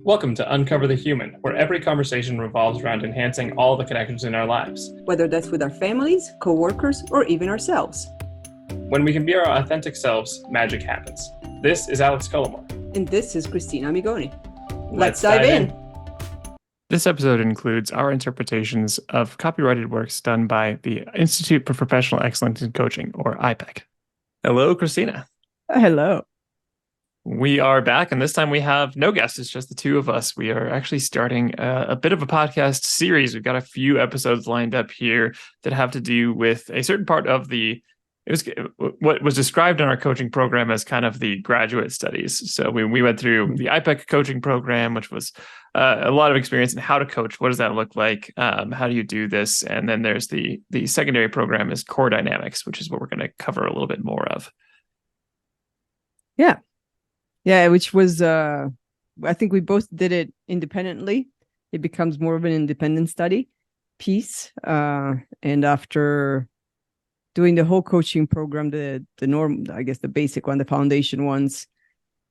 Welcome to Uncover the Human, where every conversation revolves around enhancing all the connections in our lives. Whether that's with our families, co-workers, or even ourselves. When we can be our authentic selves, magic happens. This is Alex Cullimore. And this is Cristina Amigoni. Let's dive in. This episode includes our interpretations of copyrighted works done by the Institute for Professional Excellence in Coaching, or iPEC. Hello, Cristina. Hello. We are back, and this time we have no guests. It's just the two of us. We are actually starting a bit of a podcast series. We've got a few episodes lined up here that have to do with a certain part of what was described in our coaching program as kind of the graduate studies. So we went through the iPEC coaching program, which was a lot of experience in how to coach. What does that look like? How do you do this? And then there's the secondary program is COR.E Dynamics, which is what we're going to cover a little bit more of. Yeah, which was, I think we both did it independently. It becomes more of an independent study piece. And after doing the whole coaching program, the norm, I guess the basic one, the foundation ones,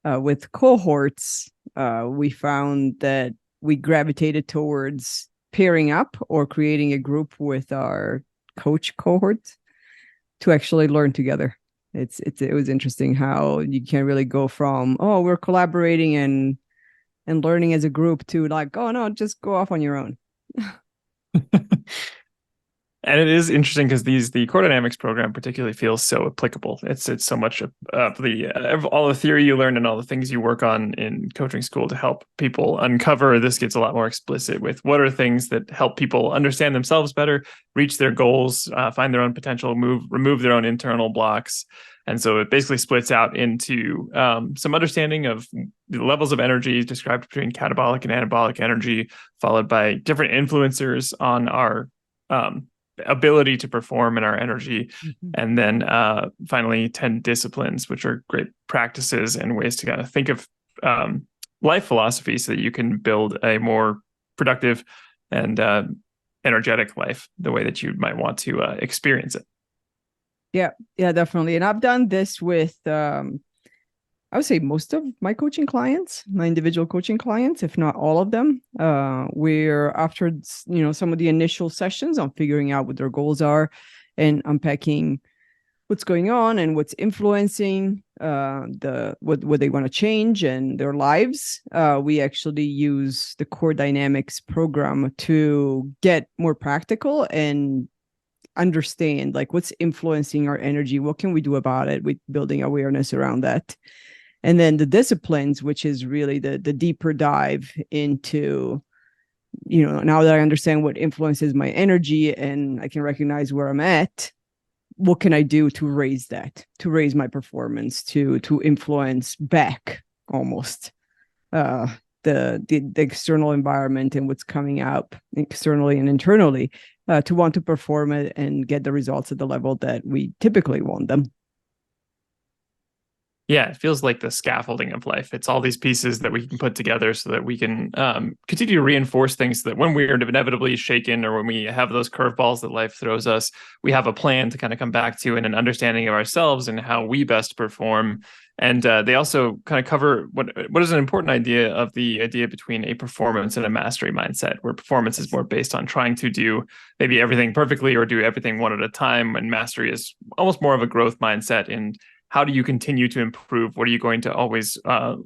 with cohorts, we found that we gravitated towards pairing up or creating a group with our coach cohort to actually learn together. It was interesting how you can really go from, oh, we're collaborating and learning as a group to like, oh no, just go off on your own. And it is interesting because the COR.E Dynamics program particularly feels so applicable. It's so much of all the theory you learn and all the things you work on in coaching school to help people uncover. This gets a lot more explicit with what are things that help people understand themselves better, reach their goals, find their own potential, remove their own internal blocks. And so it basically splits out into some understanding of the levels of energy described between catabolic and anabolic energy, followed by different influencers on our ability to perform in our energy. And then finally 10 disciplines, which are great practices and ways to kind of think of life philosophy so that you can build a more productive and energetic life the way that you might want to experience it. Yeah, definitely. And I've done this with, I would say most of my coaching clients, my individual coaching clients, if not all of them, where after, some of the initial sessions on figuring out what their goals are and unpacking what's going on and what's influencing what they want to change and their lives, we actually use the COR.E Dynamics program to get more practical and understand like what's influencing our energy, what can we do about it, with building awareness around that. And then the disciplines, which is really the deeper dive into, now that I understand what influences my energy and I can recognize where I'm at, what can I do to raise my performance, to influence back almost the external environment and what's coming up externally and internally, to want to perform it and get the results at the level that we typically want them. Yeah, it feels like the scaffolding of life. It's all these pieces that we can put together so that we can continue to reinforce things so that when we're inevitably shaken or when we have those curveballs that life throws us, we have a plan to kind of come back to and an understanding of ourselves and how we best perform. And they also kind of cover what is an important idea of the idea between a performance and a mastery mindset, where performance is more based on trying to do maybe everything perfectly or do everything one at a time. And mastery is almost more of a growth mindset. And how do you continue to improve? What are you going to always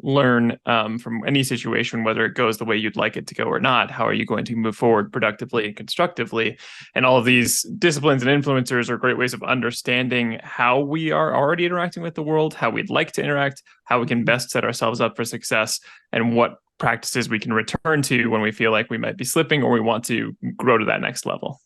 learn from any situation, whether it goes the way you'd like it to go or not? How are you going to move forward productively and constructively? And all of these disciplines and influencers are great ways of understanding how we are already interacting with the world, how we'd like to interact, how we can best set ourselves up for success, and what practices we can return to when we feel like we might be slipping or we want to grow to that next level.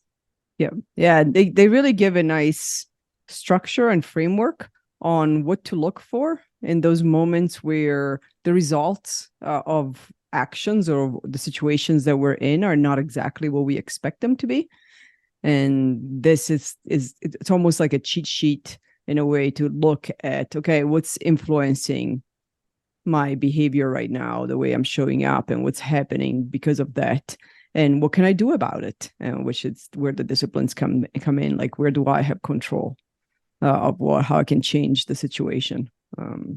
Yeah. They really give a nice structure and framework on what to look for in those moments where the results of actions or the situations that we're in are not exactly what we expect them to be. And this is it's almost like a cheat sheet in a way to look at, okay, what's influencing my behavior right now, the way I'm showing up and what's happening because of that. And what can I do about it? Which is where the disciplines come in, like where do I have control? Of how I can change the situation.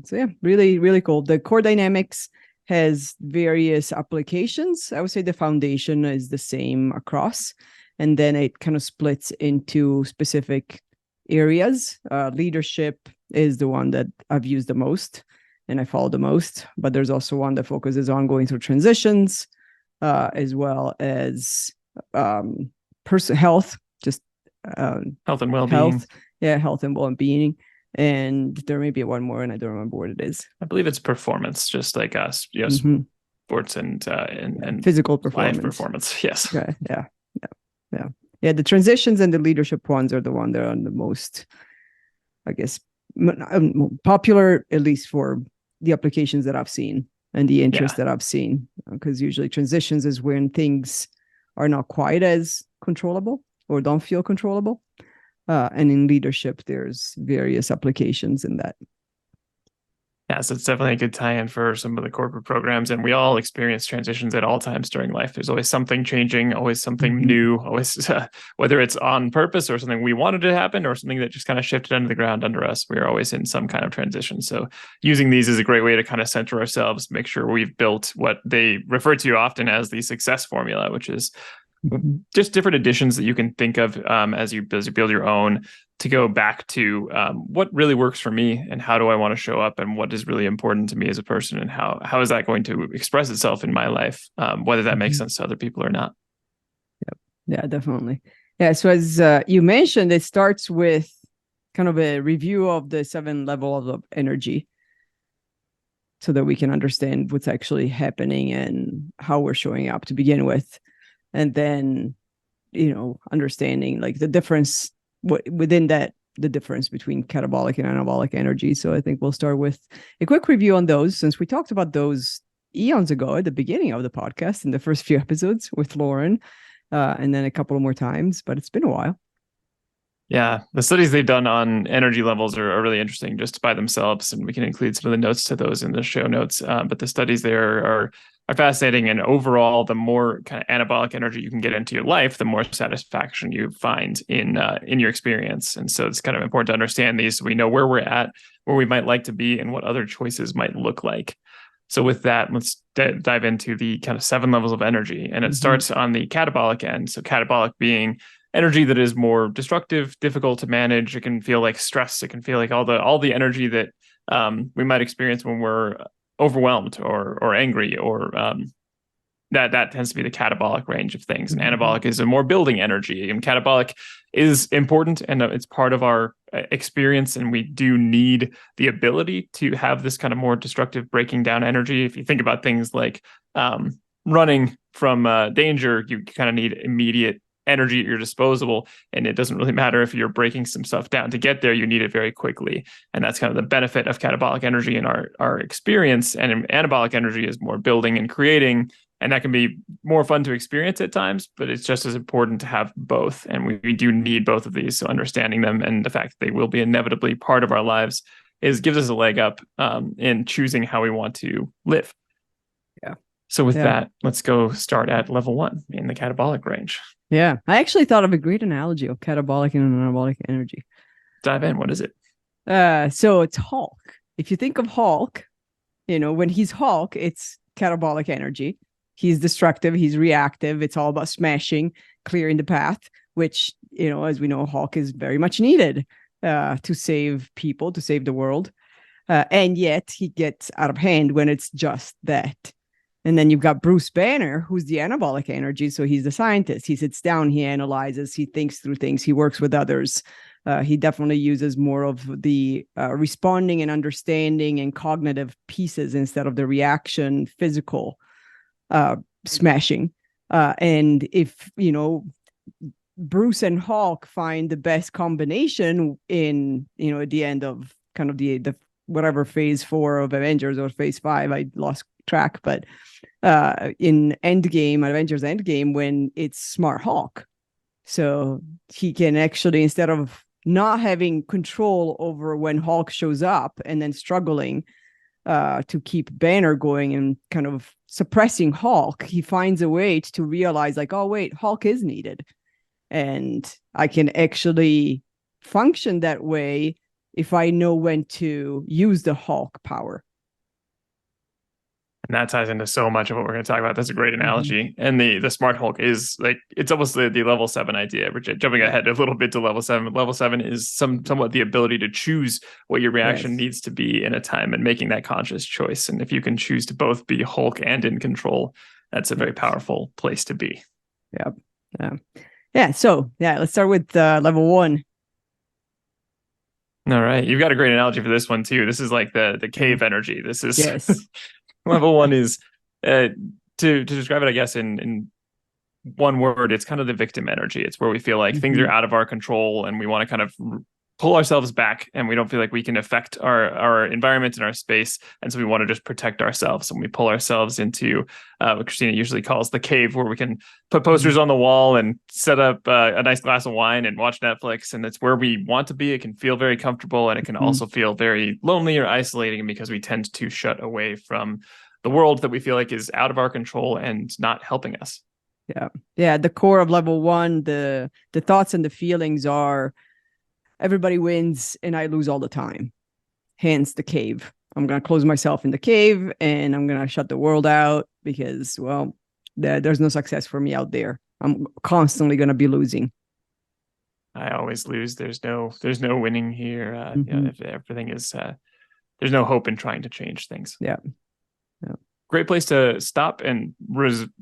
So yeah, really, really cool. The COR.E Dynamics has various applications. I would say the foundation is the same across, and then it kind of splits into specific areas. Leadership is the one that I've used the most and I follow the most, but there's also one that focuses on going through transitions, as well as health, just Health and well-being. Health and well-being. And there may be one more, and I don't remember what it is. I believe it's performance, just like us, sports and physical performance. Life performance, yes. Okay. Yeah. The transitions and the leadership ones are the one that are the most, I guess, popular, at least for the applications that I've seen and the interest that I've seen. Because usually transitions is when things are not quite as controllable or don't feel controllable. And in leadership, there's various applications in that. Yeah, so it's definitely a good tie-in for some of the corporate programs. And we all experience transitions at all times during life. There's always something changing, always something new, always, whether it's on purpose or something we wanted to happen or something that just kind of shifted under the ground under us. We're always in some kind of transition. So using these is a great way to kind of center ourselves, make sure we've built what they refer to often as the success formula, which is just different additions that you can think of as you build your own, to go back to what really works for me and how do I want to show up and what is really important to me as a person and how is that going to express itself in my life, whether that makes sense to other people or not. Yeah, definitely. Yeah, so as you mentioned, it starts with kind of a review of the 7 levels of energy so that we can understand what's actually happening and how we're showing up to begin with. And then, understanding like the difference within that, the difference between catabolic and anabolic energy. So I think we'll start with a quick review on those, since we talked about those eons ago at the beginning of the podcast in the first few episodes with Lauren, and then a couple more times, but it's been a while. Yeah, the studies they've done on energy levels are really interesting just by themselves, and we can include some of the notes to those in the show notes. But the studies there are fascinating, and overall, the more kind of anabolic energy you can get into your life, the more satisfaction you find in your experience. And so it's kind of important to understand these so we know where we're at, where we might like to be, and what other choices might look like. So with that, let's dive into the kind of 7 levels of energy, and it starts on the catabolic end. So catabolic being energy that is more destructive, difficult to manage. It can feel like stress. It can feel like all the energy that we might experience when we're overwhelmed or angry, or that tends to be the catabolic range of things. And anabolic is a more building energy. And catabolic is important, and it's part of our experience. And we do need the ability to have this kind of more destructive breaking down energy. If you think about things like running from danger, you kind of need immediate energy at your disposal, and it doesn't really matter if you're breaking some stuff down to get there. You need it very quickly, and that's kind of the benefit of catabolic energy in our experience. And anabolic energy is more building and creating, and that can be more fun to experience at times, but it's just as important to have both, and we do need both of these. So understanding them and the fact that they will be inevitably part of our lives gives us a leg up in choosing how we want to live. Yeah. So with that, let's go start at level 1 in the catabolic range. Yeah, I actually thought of a great analogy of catabolic and anabolic energy. Dive in. What is it? So it's Hulk. If you think of Hulk, when he's Hulk, it's catabolic energy. He's destructive. He's reactive. It's all about smashing, clearing the path, which, as we know, Hulk is very much needed to save people, to save the world. And yet he gets out of hand when it's just that. And then you've got Bruce Banner, who's the anabolic energy. So he's the scientist. He sits down, he analyzes, he thinks through things, he works with others. He definitely uses more of the responding and understanding and cognitive pieces instead of the reaction, physical smashing. And if, Bruce and Hulk find the best combination in, at the end of kind of the whatever phase 4 of Avengers or phase 5, I lost track, but in Avengers Endgame, when it's Smart Hulk, so he can actually, instead of not having control over when Hulk shows up and then struggling to keep Banner going and kind of suppressing Hulk, he finds a way to realize like, oh wait, Hulk is needed, and I can actually function that way if I know when to use the Hulk power. And that ties into so much of what we're going to talk about. That's a great Mm-hmm. analogy. And the smart Hulk is like, it's almost the level 7 idea, which jumping ahead a little bit to level 7. Level 7 is somewhat the ability to choose what your reaction Yes. needs to be in a time and making that conscious choice. And if you can choose to both be Hulk and in control, that's a very powerful place to be. Yeah. So let's start with level 1. All right. You've got a great analogy for this one too. This is like the cave energy. This is Yes. level 1 is to describe it, I guess, in one word, it's kind of the victim energy. It's where we feel like things are out of our control and we want to kind of pull ourselves back, and we don't feel like we can affect our environment and our space. And so we want to just protect ourselves, and we pull ourselves into what Cristina usually calls the cave, where we can put posters on the wall and set up a nice glass of wine and watch Netflix. And it's where we want to be. It can feel very comfortable, and it can also feel very lonely or isolating because we tend to shut away from the world that we feel like is out of our control and not helping us. Yeah. The core of level 1, the thoughts and the feelings are everybody wins and I lose all the time. Hence the cave. I'm going to close myself in the cave and I'm going to shut the world out because, well, there's no success for me out there. I'm constantly going to be losing. I always lose. There's no winning here. If everything is, there's no hope in trying to change things. Yeah. Great place to stop and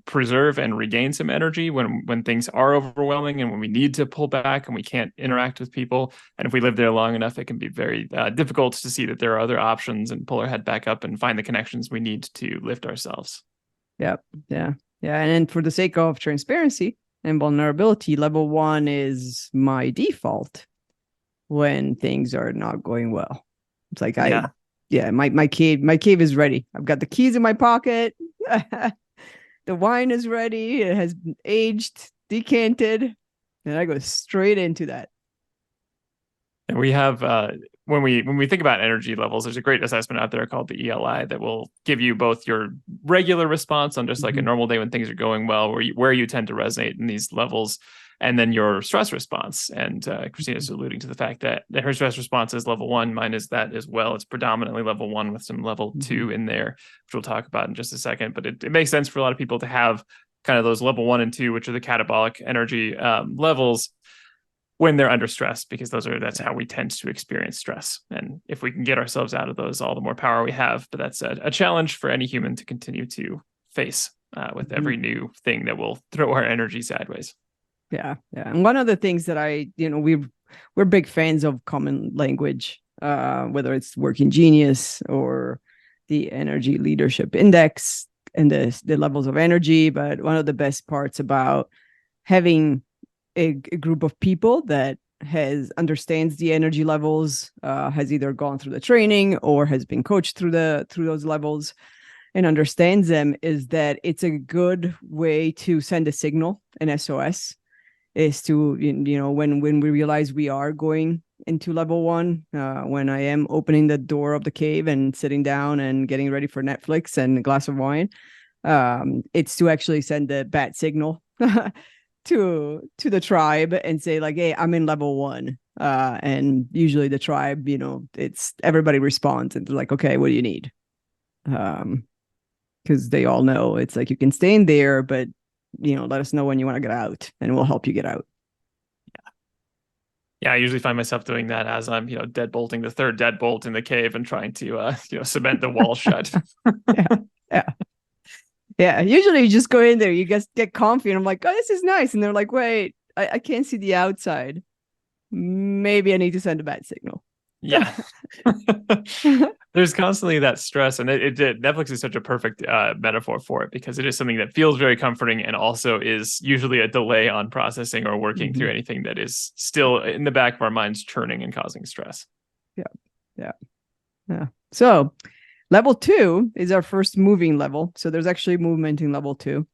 preserve and regain some energy when things are overwhelming and when we need to pull back and we can't interact with people. And if we live there long enough, it can be very difficult to see that there are other options and pull our head back up and find the connections we need to lift ourselves. Yeah. And then for the sake of transparency and vulnerability, level 1 is my default when things are not going well. It's like my cave is ready. I've got the keys in my pocket. The wine is ready. It has been aged, decanted, and I go straight into that. And we have when we think about energy levels, there's a great assessment out there called the ELI that will give you both your regular response on just like a normal day when things are going well, where you tend to resonate in these levels, and then your stress response. And Christina's alluding to the fact that her stress response is level 1. Mine is that as well. It's predominantly level 1 with some level 2 in there, which we'll talk about in just a second. But it makes sense for a lot of people to have kind of those level 1 and 2, which are the catabolic energy levels when they're under stress, because that's how we tend to experience stress. And if we can get ourselves out of those, all the more power we have. But that's a challenge for any human to continue to face with every new thing that will throw our energy sideways. Yeah. And one of the things that we're big fans of common language, whether it's Working Genius or the Energy Leadership Index and the levels of energy. But one of the best parts about having a group of people that understands the energy levels, has either gone through the training or has been coached through those levels and understands them, is that it's a good way to send a signal, an SOS, is to, when we realize we are going into level 1, when I am opening the door of the cave and sitting down and getting ready for Netflix and a glass of wine, it's to actually send a bad signal to the tribe and say like, hey, I'm in level 1. And usually the tribe, it's everybody responds and they're like, okay, what do you need? Because they all know it's like, you can stay in there, but let us know when you want to get out and we'll help you get out. Yeah, I usually find myself doing that as I'm, deadbolting the third deadbolt in the cave and trying to, cement the wall shut. Yeah. Usually you just go in there, you just get comfy, and I'm like, oh, this is nice. And they're like, wait, I can't see the outside. Maybe I need to send a bad signal. Yeah. There's constantly that stress, and Netflix is such a perfect metaphor for it, because it is something that feels very comforting and also is usually a delay on processing or working through anything that is still in the back of our minds churning and causing stress. Yeah. So level 2 is our first moving level. So there's actually movement in level 2.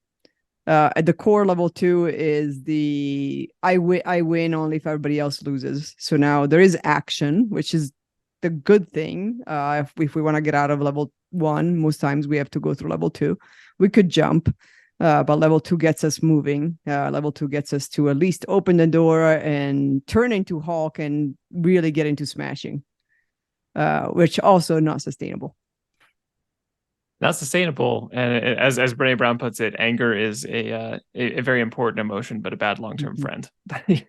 At the core, level 2 is the I win only if everybody else loses. So now there is action, which is the good thing. If we want to get out of level 1, most times we have to go through level 2. We could jump, but level 2 gets us moving. Level 2 gets us to at least open the door and turn into Hulk and really get into smashing, which also not sustainable. not sustainable. And as Brene Brown puts it, anger is a very important emotion, but a bad long-term friend. If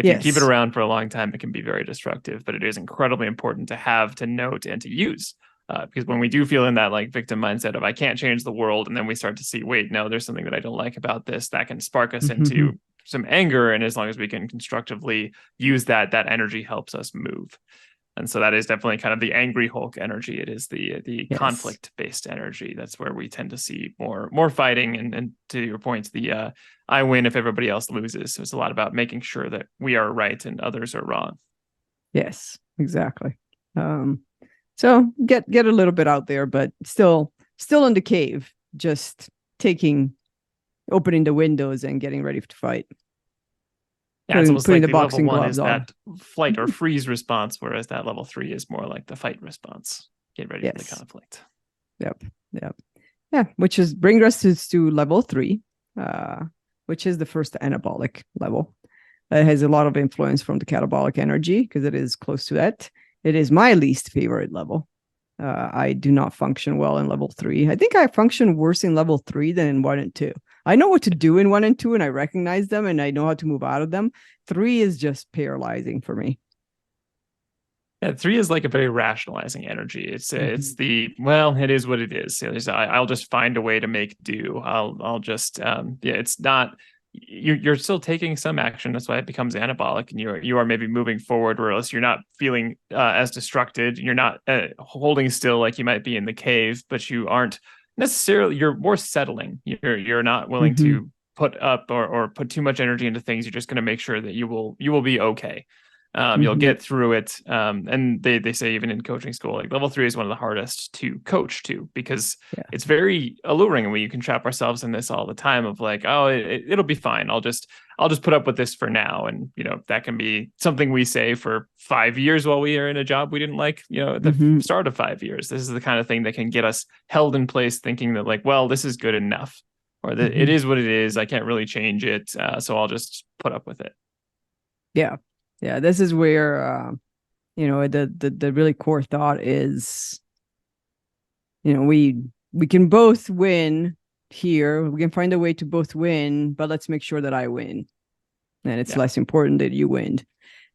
you keep it Yes. around for a long time, it can be very destructive, but it is incredibly important to have, to note, and to use. Because when we do feel in that like victim mindset of I can't change the world, and then we start to see, wait, no, there's something that I don't like about this, that can spark us into some anger. And as long as we can constructively use that, that energy helps us move. And so that is definitely kind of the angry Hulk energy. It is the Yes. conflict-based energy. That's where we tend to see more fighting. And to your point, the I win if everybody else loses. So it's a lot about making sure that we are right and others are wrong. Yes, exactly. So get a little bit out there, but still in the cave, just opening the windows and getting ready to fight. Yeah, it's almost like the the level boxing 1 gloves is on. that flight or freeze response, whereas that level 3 is more like the fight response. Get ready for the conflict. Yep. Yeah, which brings us to level 3, which is the first anabolic level. It has a lot of influence from the catabolic energy because it is close to that. It is my least favorite level. I do not function well in level 3. I think I function worse in level 3 than in 1 and 2. I know what to do in 1 and 2, and I recognize them, and I know how to move out of them. 3 is just paralyzing for me. Yeah, 3 is like a very rationalizing energy. It's well, it is what it is. I'll just find a way to make do. I'll just it's not. You're still taking some action. That's why it becomes anabolic, and you are maybe moving forward, whereas you're not feeling as destructed. You're not holding still like you might be in the cave, but you aren't necessarily. You're more settling. You're not willing to put up or put too much energy into things. You're just going to make sure that you will be okay. You'll get through it. And they say even in coaching school, like level 3 is one of the hardest to coach to, because it's very alluring. And we can trap ourselves in this all the time of like, oh, it'll be fine. I'll just put up with this for now. And, that can be something we say for 5 years while we are in a job we didn't like, at the start of 5 years. This is the kind of thing that can get us held in place thinking that like, well, this is good enough, or that it is what it is. I can't really change it. So I'll just put up with it. Yeah, this is where the really core thought is, we can both win here. We can find a way to both win, but let's make sure that I win. And it's less important that you win.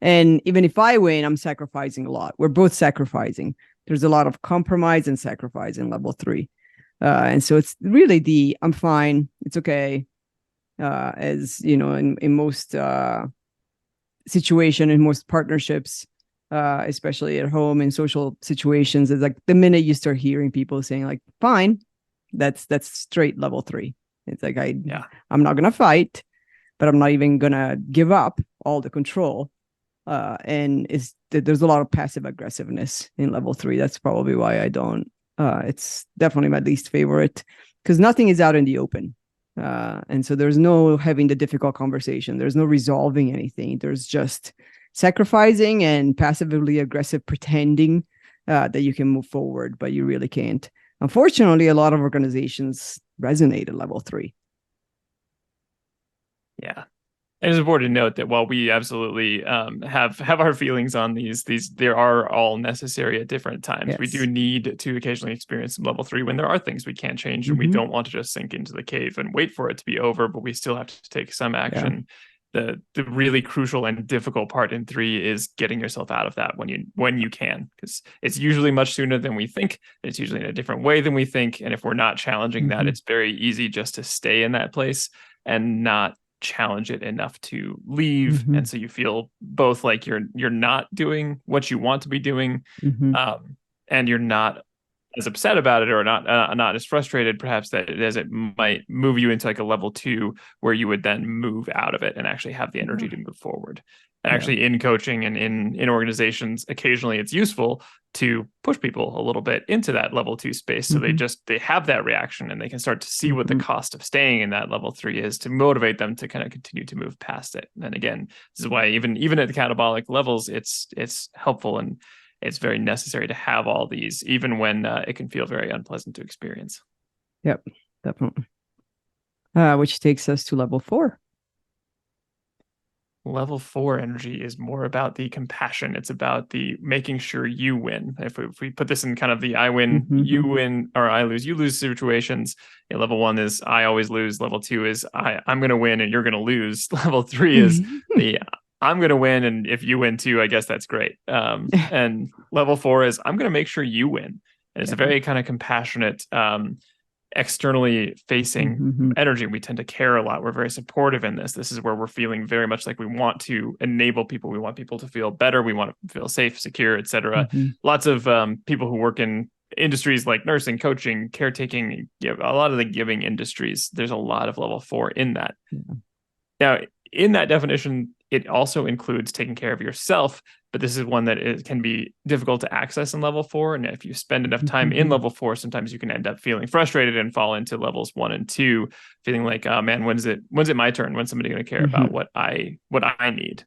And even if I win, I'm sacrificing a lot. We're both sacrificing. There's a lot of compromise and sacrifice in level 3. And so it's really I'm fine. It's okay. As in most situation, in most partnerships, especially at home in social situations, it's like the minute you start hearing people saying like, fine, that's straight level 3. It's like I'm not gonna fight, but I'm not even gonna give up all the control. And there's a lot of passive aggressiveness in level 3. That's probably why I don't. It's definitely my least favorite, because nothing is out in the open. And so there's no having the difficult conversation. There's no resolving anything. There's just sacrificing and passively aggressive pretending that you can move forward, but you really can't. Unfortunately, a lot of organizations resonate at level 3. Yeah. It is important to note that while we absolutely have our feelings on these they are all necessary at different times. We do need to occasionally experience some level 3 when there are things we can't change, and we don't want to just sink into the cave and wait for it to be over, but we still have to take some action. The really crucial and difficult part in 3 is getting yourself out of that when you can, because it's usually much sooner than we think. It's usually in a different way than we think, and if we're not challenging that, it's very easy just to stay in that place and not challenge it enough to leave. And so you feel both like you're not doing what you want to be doing, and you're not as upset about it, or not as frustrated perhaps as it might move you into like a level 2 where you would then move out of it and actually have the energy to move forward. And actually in coaching and in organizations, occasionally it's useful to push people a little bit into that level 2 space, so they have that reaction and they can start to see what the cost of staying in that level 3 is, to motivate them to kind of continue to move past it. And again, this is why even at the catabolic levels, it's helpful and it's very necessary to have all these, even when it can feel very unpleasant to experience. Yep, definitely. Which takes us to level 4. level 4 energy is more about the compassion. It's about the making sure you win. If we put this in kind of the I win, you win, or I lose, you lose situations. Level 1 is I always lose. Level 2 is I'm going to win and you're going to lose. Level 3 is the I'm going to win, and if you win too, I guess that's great. And level 4 is I'm going to make sure you win. And it's a very kind of compassionate, externally facing energy. We tend to care a lot. We're very supportive in this. This is where we're feeling very much like we want to enable people. We want people to feel better. We want to feel safe, secure, etc. Lots of people who work in industries like nursing, coaching, caretaking, a lot of the giving industries, there's a lot of level 4 in that. Now, in that definition, it also includes taking care of yourself, but this is one that can be difficult to access in level 4. And if you spend enough time in level 4, sometimes you can end up feeling frustrated and fall into levels 1 and 2, feeling like, oh man, when's it my turn? When's somebody going to care about what I need?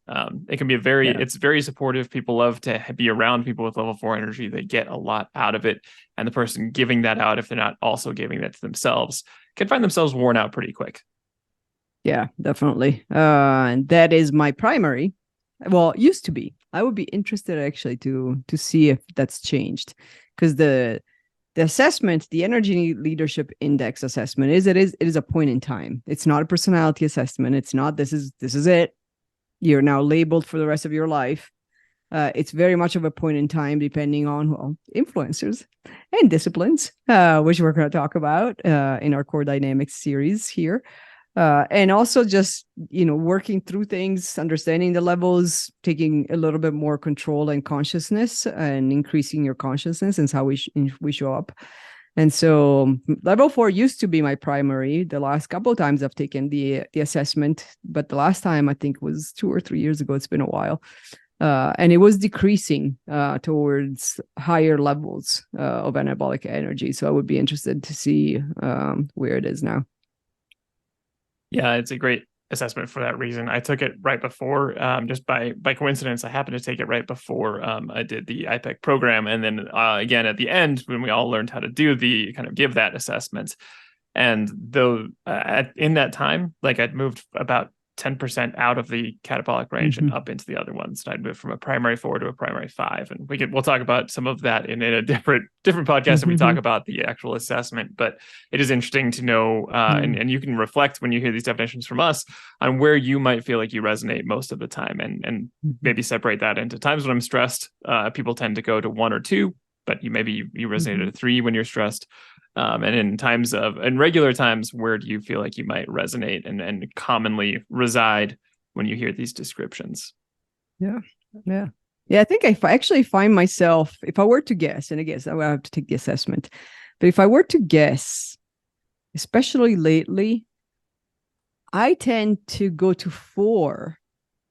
It can be it's very supportive. People love to be around people with level 4 energy. They get a lot out of it. And the person giving that out, if they're not also giving that to themselves, can find themselves worn out pretty quick. Yeah, definitely. And that is my primary. Well, it used to be. I would be interested actually to see if that's changed, because the assessment, the Energy Leadership Index assessment, it is a point in time. It's not a personality assessment. It's not this is it. You're now labeled for the rest of your life. It's very much of a point in time, depending on influencers and disciplines, which we're going to talk about in our COR.E Dynamics series here. And also just, working through things, understanding the levels, taking a little bit more control and consciousness, and increasing your consciousness and how we show up. And so level 4 used to be my primary. The last couple of times I've taken the assessment, but the last time I think was 2 or 3 years ago. It's been a while. And it was decreasing towards higher levels of anabolic energy. So I would be interested to see where it is now. Yeah, it's a great assessment for that reason. I took it right before, just by coincidence. I happened to take it right before I did the iPEC program. And then again, at the end, when we all learned how to do give that assessment. And though in that time, I'd moved about 10% out of the catabolic range and up into the other ones. And I'd moved from a primary 4 to a primary 5. And we'll talk about some of that in a different podcast if we talk about the actual assessment. But it is interesting to know, and you can reflect when you hear these definitions from us on where you might feel like you resonate most of the time, and maybe separate that into times when I'm stressed. People tend to go to 1 or 2, but you resonate at a 3 when you're stressed. And in regular times, where do you feel like you might resonate and commonly reside when you hear these descriptions? Yeah. I think I actually find myself, if I were to guess, and I guess I would have to take the assessment, but if I were to guess, especially lately, I tend to go to 4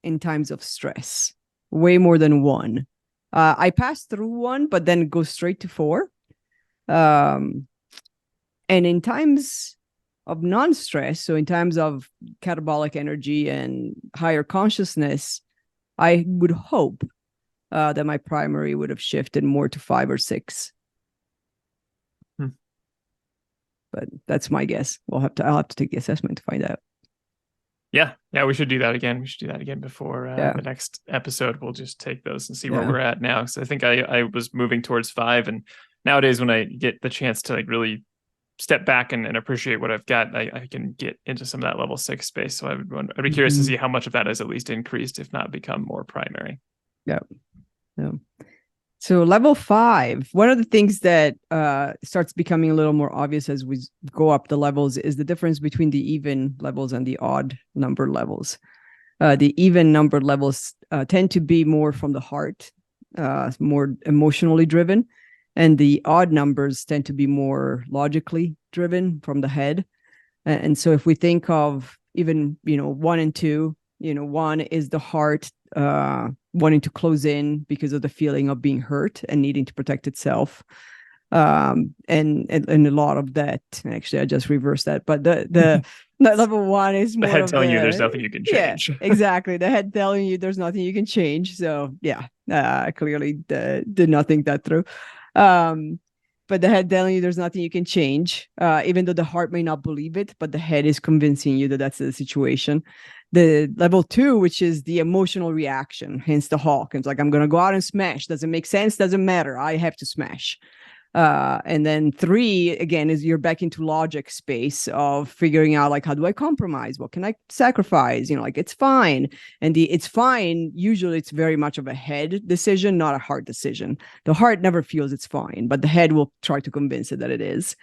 in times of stress, way more than 1. I pass through 1, but then go straight to 4. And in times of non-stress, so in times of catabolic energy and higher consciousness, I would hope that my primary would have shifted more to 5 or 6. But that's my guess. I'll have to take the assessment to find out. Yeah, we should do that again. We should do that again before the next episode. We'll just take those and see where we're at now. So I think I was moving towards 5, and nowadays when I get the chance to really step back and appreciate what I've got, I can get into some of that level 6 space. So I'd be curious to see how much of that has at least increased, if not become more primary. Yeah. So level 5, one of the things that starts becoming a little more obvious as we go up the levels is the difference between the even levels and the odd number levels. The even numbered levels tend to be more from the heart, more emotionally driven. And the odd numbers tend to be more logically driven from the head. And so if we think of even, 1 and 2, 1 is the heart wanting to close in because of the feeling of being hurt and needing to protect itself. And a lot of that, actually, I just reversed that. But the level 1 is more the head telling you there's nothing you can change. Yeah, exactly. The head telling you there's nothing you can change. So clearly did not think that through. But but the head telling you there's nothing you can change, even though the heart may not believe it, but the head is convincing you that that's the situation. The level 2, which is the emotional reaction, hence the hawk. It's like, I'm going to go out and smash. Doesn't make sense. Doesn't matter. I have to smash. And then 3, again, is you're back into logic space of figuring out, like, how do I compromise? What can I sacrifice? Like, it's fine. And the it's fine, usually it's very much of a head decision, not a heart decision. The heart never feels it's fine, but the head will try to convince it that it is.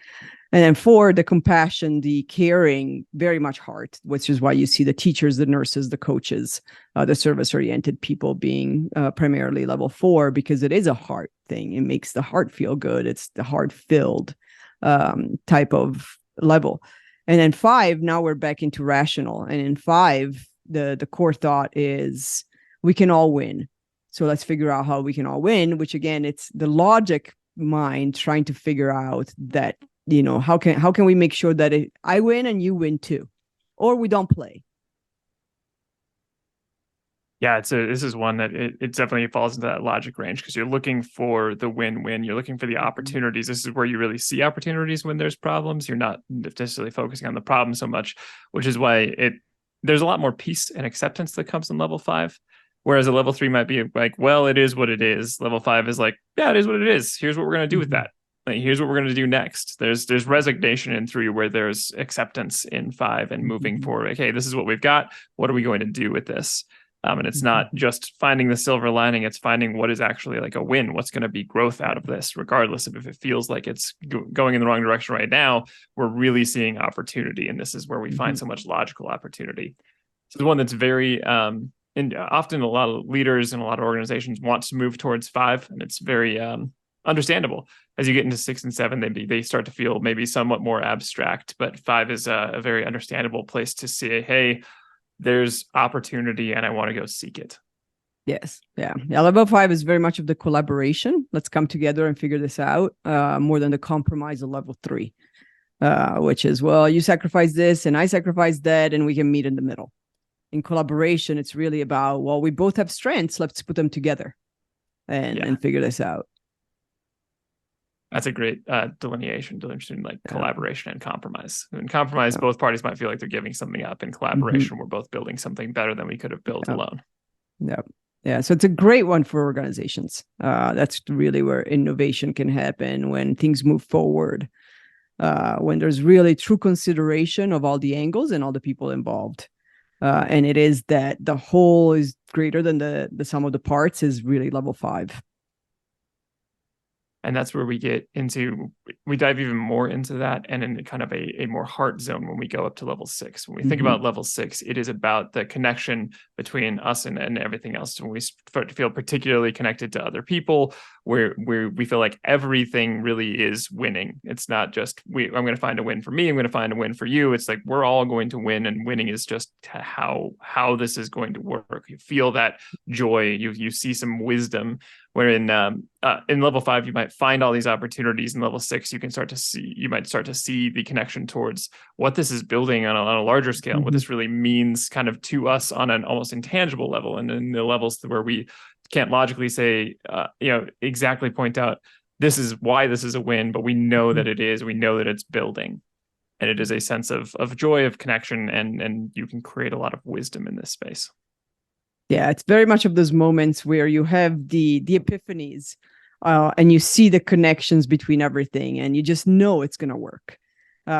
And then 4, the compassion, the caring, very much heart, which is why you see the teachers, the nurses, the coaches, the service-oriented people being primarily level 4, because it is a heart thing. It makes the heart feel good. It's the heart-filled type of level. And then 5, now we're back into rational. And in 5, the core thought is we can all win. So let's figure out how we can all win, which again, it's the logic mind trying to figure out that, how can we make sure that I win and you win too, or we don't play. Yeah, this is one that it definitely falls into that logic range, because you're looking for the win-win. You're looking for the opportunities. This is where you really see opportunities when there's problems. You're not necessarily focusing on the problem so much, which is why there's a lot more peace and acceptance that comes in level 5. Whereas a level 3 might be like, well, it is what it is. Level 5 is like, yeah, it is what it is. Here's what we're going to do with that. Like, here's what we're going to do next. There's resignation in 3, where there's acceptance in 5, and moving forward. Okay, this is what we've got. What are we going to do with this? And it's not just finding the silver lining. It's finding what is actually like a win. What's going to be growth out of this, regardless of if it feels like it's going in the wrong direction right now. We're really seeing opportunity. And this is where we find so much logical opportunity. So the one that's very, and often a lot of leaders and a lot of organizations want to move towards 5. And it's very understandable. As you get into 6 and 7, they start to feel maybe somewhat more abstract, but 5 is a very understandable place to say, hey, there's opportunity and I want to go seek it. Yes. Yeah. Level 5 is very much of the collaboration. Let's come together and figure this out, more than the compromise of level 3, which is, well, you sacrifice this and I sacrifice that, and we can meet in the middle. In collaboration, it's really about, well, we both have strengths. Let's put them together and figure this out. That's a great delineation between like collaboration and compromise. In compromise, both parties might feel like they're giving something up. In collaboration, we're both building something better than we could have built alone. Yeah. So it's a great one for organizations. That's really where innovation can happen, when things move forward, when there's really true consideration of all the angles and all the people involved. And it is that the whole is greater than the sum of the parts is really level 5. And that's where we dive even more into that, and in kind of a more heart zone when we go up to level 6. When we think about level 6, it is about the connection between us and everything else. When we start to feel particularly connected to other people, where we feel like everything really is winning. It's not just I'm going to find a win for me, I'm going to find a win for you. It's like we're all going to win, and winning is just how this is going to work. You feel that joy, you see some wisdom. Where in level 5, you might find all these opportunities. In level 6, you might start to see the connection towards what this is building on a larger scale, what this really means kind of to us on an almost intangible level. And in the levels where we can't logically say, exactly point out, this is why this is a win, but we know that it is, we know that it's building. And it is a sense of joy, of connection, and you can create a lot of wisdom in this space. Yeah, it's very much of those moments where you have the epiphanies, and you see the connections between everything, and you just know it's going to work,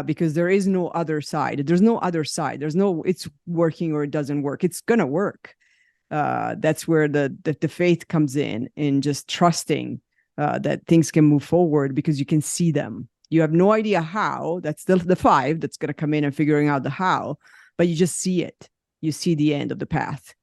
because there is no other side. There's no other side. There's no it's working or it doesn't work. It's going to work. That's where the faith comes in just trusting that things can move forward because you can see them. You have no idea how. That's the 5 that's going to come in and figuring out the how, but you just see it. You see the end of the path.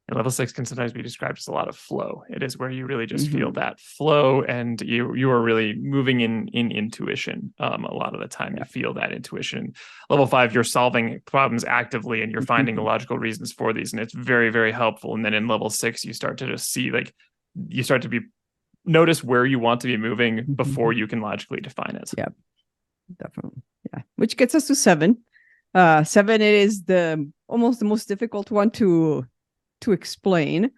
And level 6 can sometimes be described as a lot of flow. It is where you really just feel that flow, and you are really moving in intuition. A lot of the time, you feel that intuition. Level 5, you're solving problems actively, and you're finding the logical reasons for these, and it's very, very helpful. And then in level 6, you start to just see, like, you start to notice where you want to be moving before you can logically define it. Yeah, definitely. Yeah, which gets us to 7. 7 is almost the most difficult one to explain,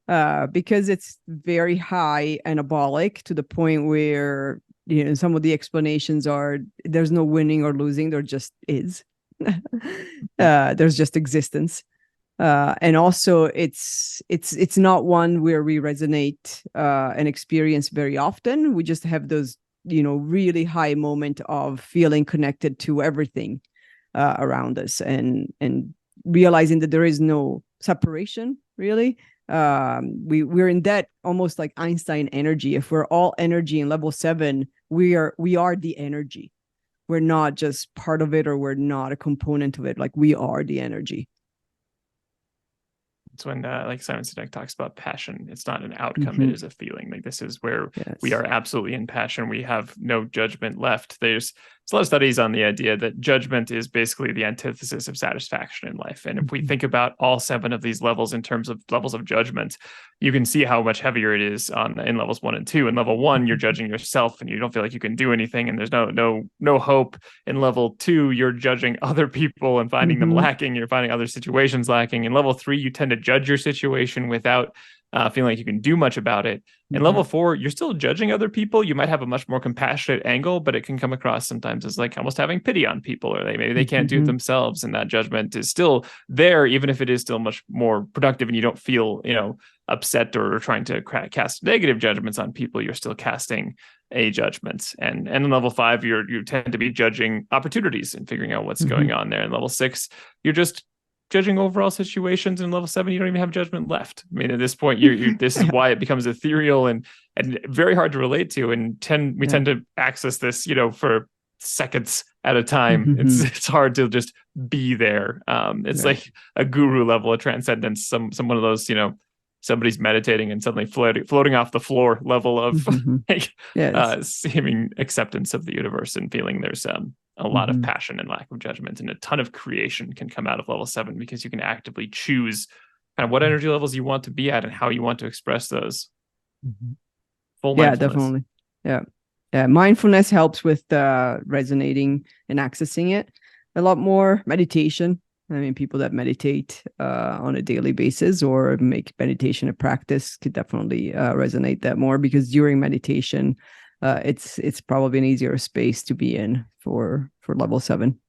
because it's very high anabolic to the point where, some of the explanations are there's no winning or losing, there just is. There's just existence. And also it's not one where we resonate and experience very often. We just have those, really high moment of feeling connected to everything around us, and realizing that there is no separation, really. We're in that almost like Einstein energy. If we're all energy in level 7, we are the energy. We're not just part of it, or we're not a component of it. Like, we are the energy. It's when, like Simon Sinek talks about passion. It's not an outcome; it is a feeling. Like, this is where we are absolutely in passion. We have no judgment left. There's a lot of studies on the idea that judgment is basically the antithesis of satisfaction in life. And if we think about all 7 of these levels in terms of levels of judgment, you can see how much heavier it is in levels 1 and 2. In level 1, you're judging yourself and you don't feel like you can do anything, and there's no hope. In level 2, you're judging other people and finding them lacking. You're finding other situations lacking. In level 3, you tend to judge your situation without feeling like you can do much about it. In level 4, you're still judging other people. You might have a much more compassionate angle, but it can come across sometimes as like almost having pity on people, or maybe they can't do it themselves. And that judgment is still there, even if it is still much more productive and you don't feel, upset or trying to cast negative judgments on people. You're still casting a judgment. And in level 5, you tend to be judging opportunities and figuring out what's going on there. In level 6, you're just judging overall situations. In level 7, you don't even have judgment left. I mean, at this point, this is why it becomes ethereal and very hard to relate to. And we tend to access this, for seconds at a time. It's hard to just be there. It's like a guru level of transcendence. Some one of those, somebody's meditating and suddenly floating off the floor level of seeming acceptance of the universe, and feeling there's a lot of passion and lack of judgment, and a ton of creation can come out of level 7, because you can actively choose kind of what energy levels you want to be at and how you want to express those. Full mindfulness. Definitely. Yeah. Mindfulness helps with resonating and accessing it a lot more. Meditation. I mean, people that meditate on a daily basis or make meditation a practice could definitely resonate that more, because during meditation, it's probably an easier space to be in for level 7.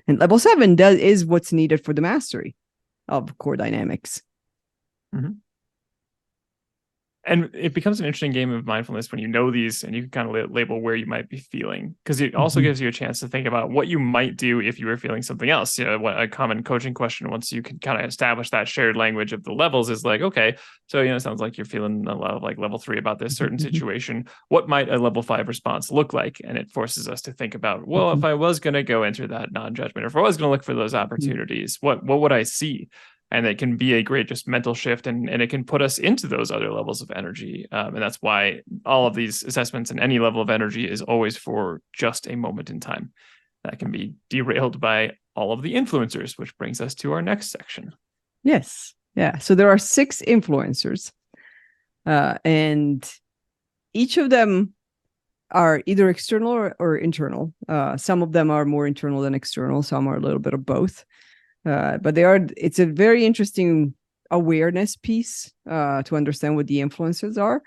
And level 7 is what's needed for the mastery of COR Dynamics. And it becomes an interesting game of mindfulness when you know these, and you can kind of label where you might be feeling, because it also gives you a chance to think about what you might do if you were feeling something else. A common coaching question, once you can kind of establish that shared language of the levels, is like, okay, so it sounds like you're feeling a lot of like level 3 about this certain situation. What might a level 5 response look like? And it forces us to think about, well, if I was going to go into that non-judgment, or if I was going to look for those opportunities, what would I see? And it can be a great just mental shift, and it can put us into those other levels of energy. And that's why all of these assessments and any level of energy is always for just a moment in time. That can be derailed by all of the influencers, which brings us to our next section. Yes. Yeah. So there are 6 influencers, and each of them are either external or internal. Some of them are more internal than external. Some are a little bit of both. But it's a very interesting awareness piece to understand what the influencers are,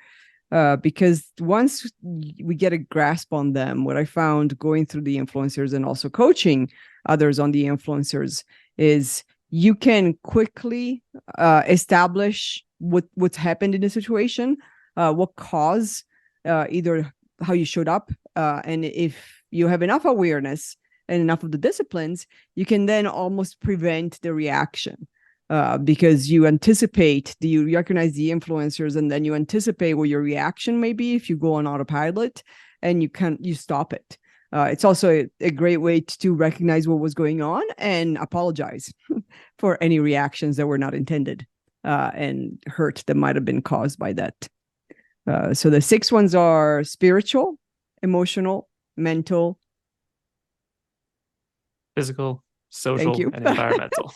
because once we get a grasp on them, what I found going through the influencers and also coaching others on the influencers is you can quickly establish what's happened in the situation, what caused either how you showed up, and if you have enough awareness and enough of the disciplines, you can then almost prevent the reaction, because you recognize the influencers, and then you anticipate what your reaction may be if you go on autopilot, and you stop it. It's also a great way to recognize what was going on and apologize for any reactions that were not intended, and hurt that might have been caused by that. So the 6 ones are spiritual, emotional, mental, physical, social, and environmental.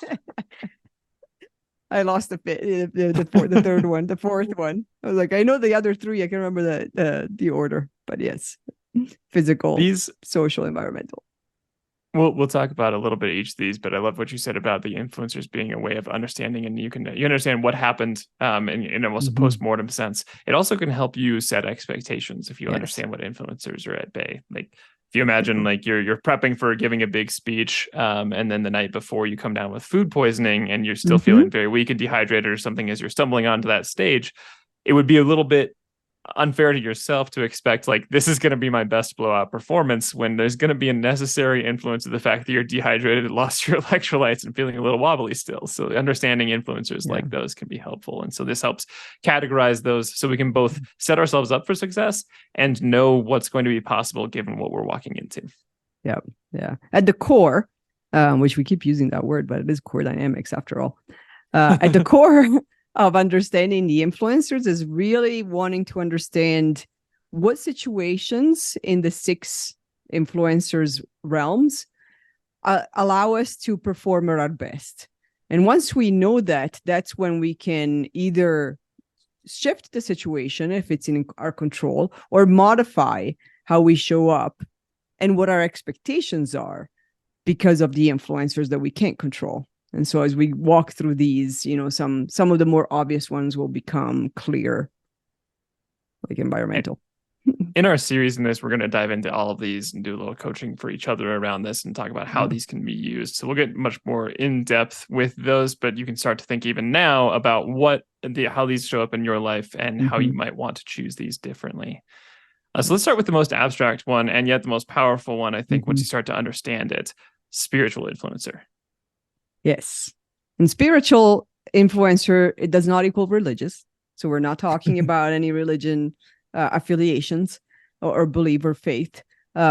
I lost the third one, the fourth one. I was like, I know the other 3. I can remember the order, but yes, physical, social, environmental. We'll talk about a little bit of each of these, but I love what you said about the influencers being a way of understanding, and you understand what happened in almost a post-mortem sense. It also can help you set expectations if you understand what influencers are at bay. Like if you imagine like you're prepping for giving a big speech, and then the night before you come down with food poisoning and you're still feeling very weak and dehydrated or something as you're stumbling onto that stage, it would be a little bit unfair to yourself to expect like this is going to be my best blowout performance when there's going to be a necessary influence of the fact that you're dehydrated, lost your electrolytes, and feeling a little wobbly still. So understanding influencers like those can be helpful. And so this helps categorize those so we can both set ourselves up for success and know what's going to be possible given what we're walking into. Yeah. At the core, which we keep using that word, but it is COR.E Dynamics after all. At the core of understanding the influencers is really wanting to understand what situations in the 6 influencers realms allow us to perform at our best. And once we know that, that's when we can either shift the situation if it's in our control, or modify how we show up and what our expectations are because of the influencers that we can't control. And so as we walk through these, some of the more obvious ones will become clear, like environmental. In our series in this, we're going to dive into all of these and do a little coaching for each other around this and talk about how these can be used. So we'll get much more in depth with those, but you can start to think even now about how these show up in your life and how you might want to choose these differently. So let's start with the most abstract one, and yet the most powerful one, I think, once you start to understand it: spiritual influencer. Yes. And spiritual influencer, it does not equal religious. So we're not talking about any religion affiliations or belief or faith.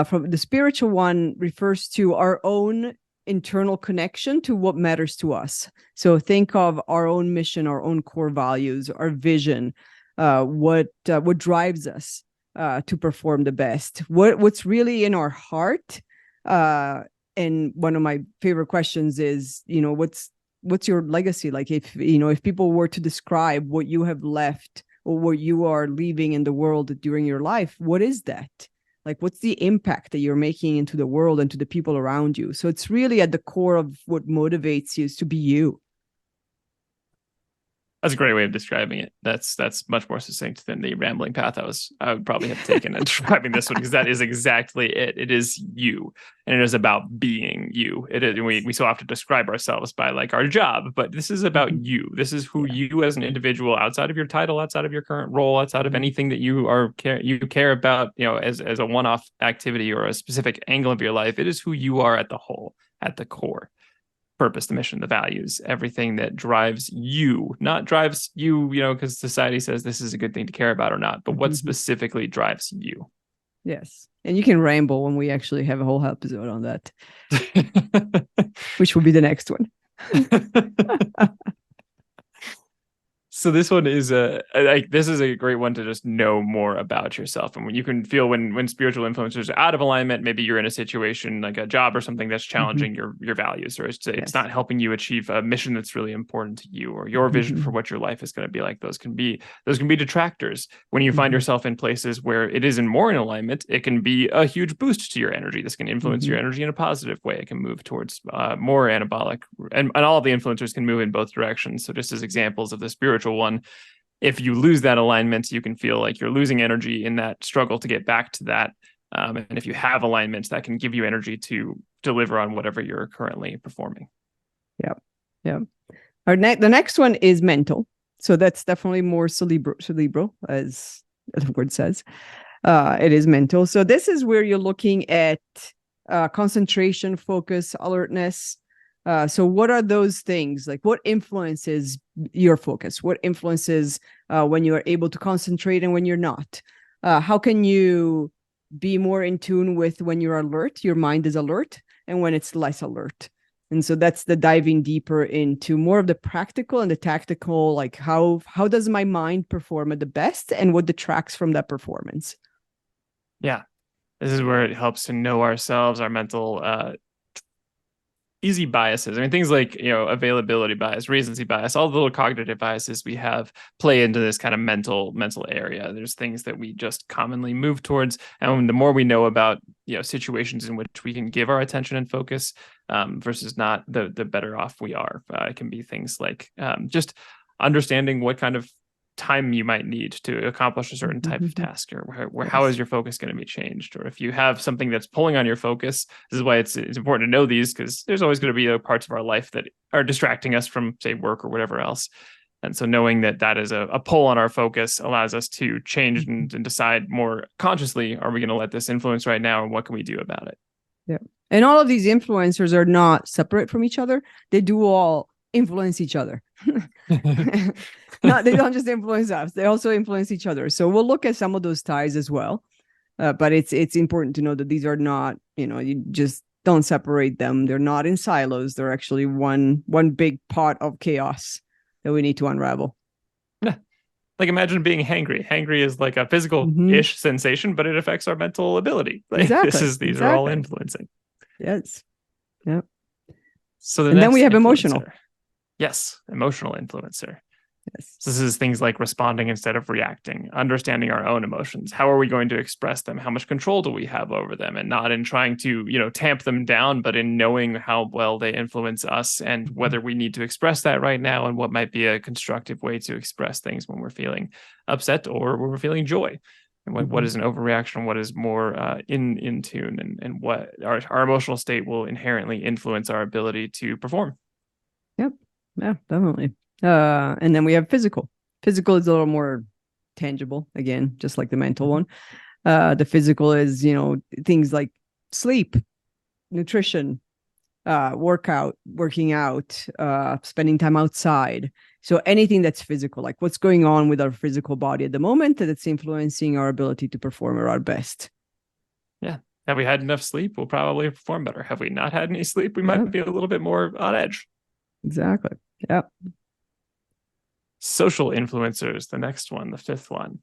From the spiritual one refers to our own internal connection to what matters to us. So think of our own mission, our own core values, our vision, what drives us to perform the best, what's really in our heart. And one of my favorite questions is, what's your legacy? Like if people were to describe what you have left or what you are leaving in the world during your life, what is that? Like, what's the impact that you're making into the world and to the people around you? So it's really at the core of what motivates you is to be you. That's a great way of describing it. That's much more succinct than the rambling path I would probably have taken in describing this one, because that is exactly it. It is you, and it is about being you. It is, we so often describe ourselves by like our job, but this is about you. This is who you as an individual, outside of your title, outside of your current role, outside of anything that you care about, as a one-off activity or a specific angle of your life. It is who you are at the whole, at the core. Purpose, the mission, the values, everything that drives you, not drives you, because society says this is a good thing to care about or not, but what specifically drives you. Yes. And you can ramble when we actually have a whole episode on that, which will be the next one. So this one is this is a great one to just know more about yourself. And when you can feel when spiritual influencers are out of alignment, maybe you're in a situation like a job or something that's challenging your values, or it's not helping you achieve a mission that's really important to you, or your vision for what your life is going to be like. Those can be detractors. When you find yourself in places where it isn't more in alignment, it can be a huge boost to your energy. This can influence your energy in a positive way. It can move towards more anabolic, and all of the influencers can move in both directions. So just as examples of the spiritual one, if you lose that alignment, you can feel like you're losing energy in that struggle to get back to that. And if you have alignment, that can give you energy to deliver on whatever you're currently performing. Yeah. The next one is mental. So that's definitely more cerebral, as the word says. It is mental. So this is where you're looking at concentration, focus, alertness. So what are those things? Like, what influences your focus? What influences when you are able to concentrate and when you're not? How can you be more in tune with when you're alert, your mind is alert, and when it's less alert? And so that's the diving deeper into more of the practical and the tactical, like how does my mind perform at the best and what detracts from that performance? Yeah. This is where it helps to know ourselves, our mental easy biases. I mean, things like, availability bias, recency bias, all the little cognitive biases we have play into this kind of mental area. There's things that we just commonly move towards. And the more we know about, situations in which we can give our attention and focus versus not, the better off we are. It can be things like just understanding what kind of time you might need to accomplish a certain type of task, or how is your focus going to be changed, or if you have something that's pulling on your focus. This is why it's important to know these, because there's always going to be parts of our life that are distracting us from, say, work or whatever else. And so knowing that is a pull on our focus allows us to change and decide more consciously, are we going to let this influence right now, and what can we do about it? Yeah. And all of these influencers are not separate from each other. They do all influence each other. They don't just influence us, they also influence each other. So we'll look at some of those ties as well. But it's important to know that these are not, you just don't separate them. They're not in silos. They're actually one big pot of chaos that we need to unravel. Yeah. Like, imagine being hangry. Hangry is like a physical-ish sensation, but it affects our mental ability. Like, exactly. These are all influencing. Yes. Yeah. So then we have emotional. Yes, emotional influencer. Yes. So this is things like responding instead of reacting, understanding our own emotions. How are we going to express them? How much control do we have over them? And not in trying to, tamp them down, but in knowing how well they influence us and whether we need to express that right now, and what might be a constructive way to express things when we're feeling upset or when we're feeling joy. And what is an overreaction? What is more in tune, and what our emotional state will inherently influence our ability to perform. Yep. Yeah, definitely. And then we have physical. Physical is a little more tangible, again, just like the mental one. The physical is, things like sleep, nutrition, working out, spending time outside. So anything that's physical, like what's going on with our physical body at the moment that's influencing our ability to perform at our best. Yeah. Have we had enough sleep? We'll probably perform better. Have we not had any sleep? We might be a little bit more on edge. Exactly. Yeah. Social influencers, the next one, the fifth one.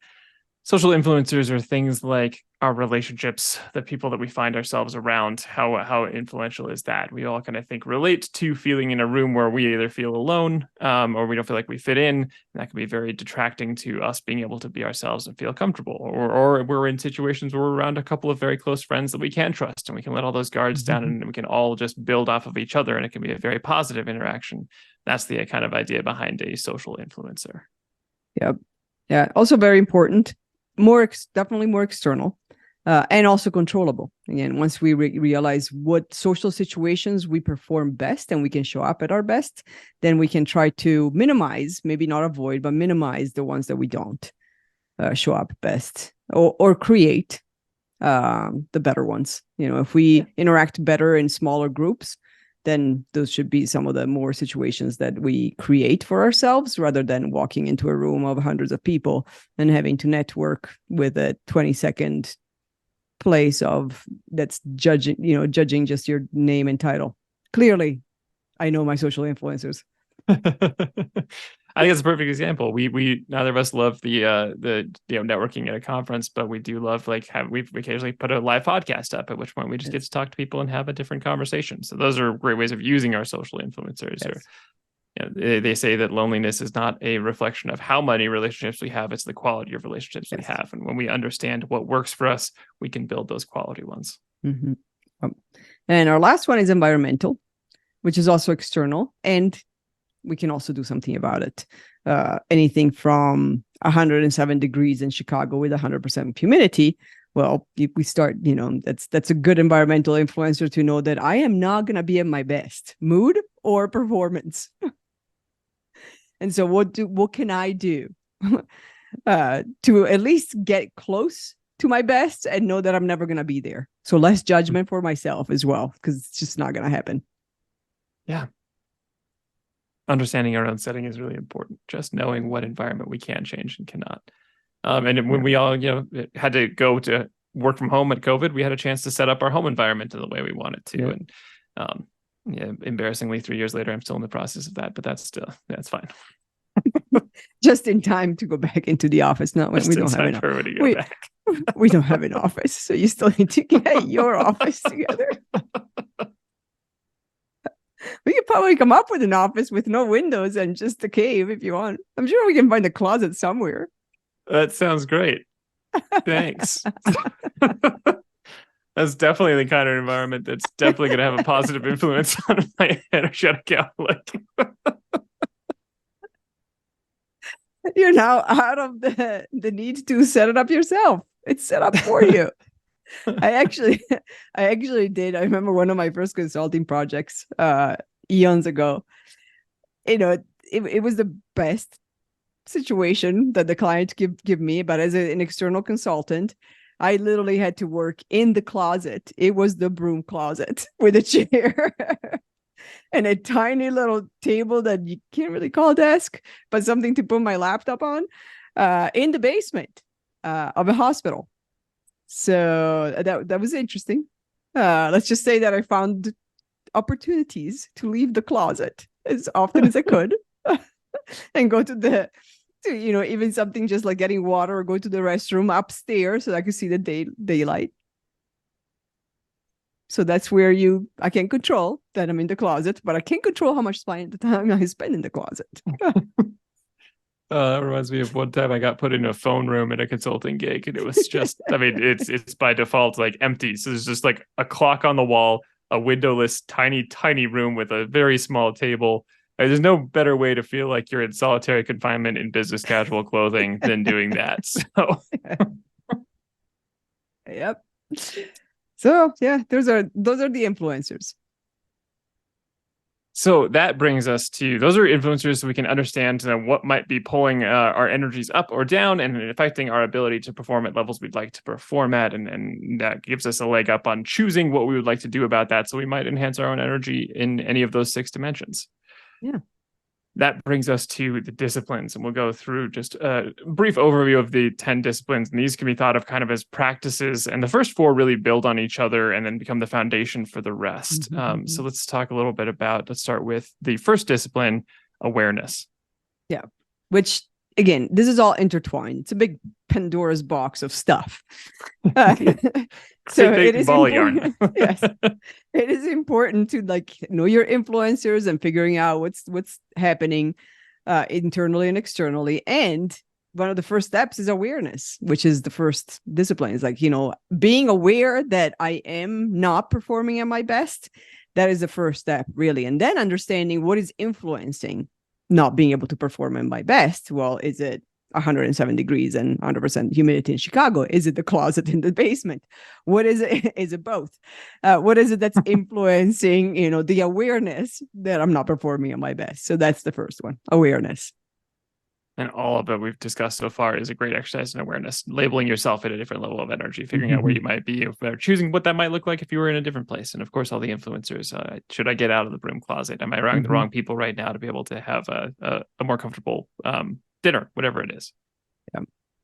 Social influencers are things like our relationships, the people that we find ourselves around. How influential is that? We all kind of relate to feeling in a room where we either feel alone or we don't feel like we fit in. And that can be very detracting to us being able to be ourselves and feel comfortable. Or we're in situations where we're around a couple of very close friends that we can trust, and we can let all those guards down, and we can all just build off of each other. And it can be a very positive interaction. That's the kind of idea behind a social influencer. Yep. Yeah. Also very important. Definitely more external, and also controllable. Again, once we realize what social situations we perform best and we can show up at our best, then we can try to minimize, maybe not avoid, but minimize the ones that we don't show up best, or create the better ones. If we interact better in smaller groups, then those should be some of the more situations that we create for ourselves, rather than walking into a room of hundreds of people and having to network with a 20-second place that's judging just your name and title. Clearly, I know my social influencers. I think it's a perfect example. We neither of us love the networking at a conference, but we do love we occasionally put a live podcast up, at which point we just get to talk to people and have a different conversation. So those are great ways of using our social influencers. Yes. Or they say that loneliness is not a reflection of how many relationships we have; it's the quality of relationships we have. And when we understand what works for us, we can build those quality ones. Mm-hmm. And our last one is environmental, which is also external, and we can also do something about it. Anything from 107 degrees in Chicago with 100% humidity. Well, we start, that's a good environmental influencer to know that I am not going to be in my best mood or performance. And so what can I do to at least get close to my best and know that I'm never going to be there? So less judgment for myself as well, because it's just not going to happen. Yeah. Understanding our own setting is really important. Just knowing what environment we can change and cannot. And when we all, had to go to work from home at COVID, we had a chance to set up our home environment in the way we wanted to. Yeah. And embarrassingly, 3 years later, I'm still in the process of that, but that's fine. Just in time to go back into the office. No, we don't have we don't have an office, so you still need to get your office together. We could probably come up with an office with no windows and just a cave if you want. I'm sure we can find a closet somewhere. That sounds great. Thanks. That's definitely the kind of environment that's definitely going to have a positive influence on my energetic outlook. You're now out of the need to set it up yourself. It's set up for you. I actually did. I remember one of my first consulting projects eons ago. You know, it was the best situation that the client give me, but as an external consultant, I literally had to work in the closet. It was the broom closet with a chair and a tiny little table that you can't really call a desk, but something to put my laptop on in the basement of a hospital. So that was interesting. Let's just say that I found opportunities to leave the closet as often as I could and go to even something just like getting water or go to the restroom upstairs so that I could see the daylight. So that's where I can control that I'm in the closet, but I can't control how much time I spend in the closet. That reminds me of one time I got put in a phone room at a consulting gig, and it was just, I mean, it's by default like empty. So there's just like a clock on the wall, a windowless, tiny room with a very small table. There's no better way to feel like you're in solitary confinement in business casual clothing than doing that. So, yep. So yeah, those are the influencers. So that brings us to, those are influencers so we can understand what might be pulling our energies up or down and affecting our ability to perform at levels we'd like to perform at. And that gives us a leg up on choosing what we would like to do about that. So we might enhance our own energy in any of those 6 dimensions. Yeah. That brings us to the disciplines, and we'll go through just a brief overview of the 10 disciplines. And these can be thought of kind of as practices. And the first 4 really build on each other and then become the foundation for the rest. So let's talk a little bit let's start with the first discipline, awareness. Yeah. Which, again, this is all intertwined. It's a big Pandora's box of stuff. So it is important. Yes, it is important to know your influencers and figuring out what's happening internally and externally. And one of the first steps is awareness, which is the first discipline. It's being aware that I am not performing at my best. That is the first step, really. And then understanding what is influencing not being able to perform at my best. Well, is it 107 degrees and 100% humidity in Chicago? Is it the closet in the basement? What is it? Is it both? What is it that's influencing, the awareness that I'm not performing at my best? So that's the first one, awareness. And all of it we've discussed so far is a great exercise in awareness, labeling yourself at a different level of energy, figuring out where you might be, choosing what that might look like if you were in a different place. And of course, all the influencers. Should I get out of the broom closet? Am I around the wrong people right now to be able to have a more comfortable dinner, whatever it is?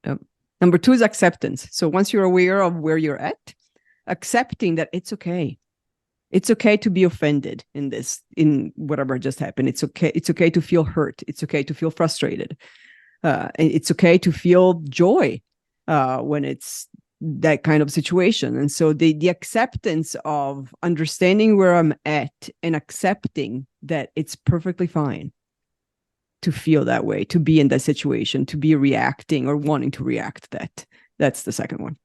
Yep. Number 2 is acceptance. So once you're aware of where you're at, accepting that it's okay. It's okay to be offended in whatever just happened. It's okay. It's okay to feel hurt. It's okay to feel frustrated. It's okay to feel joy when it's that kind of situation. And so the acceptance of understanding where I'm at and accepting that it's perfectly fine to feel that way, to be in that situation, to be reacting or wanting to react to that. That's the second one.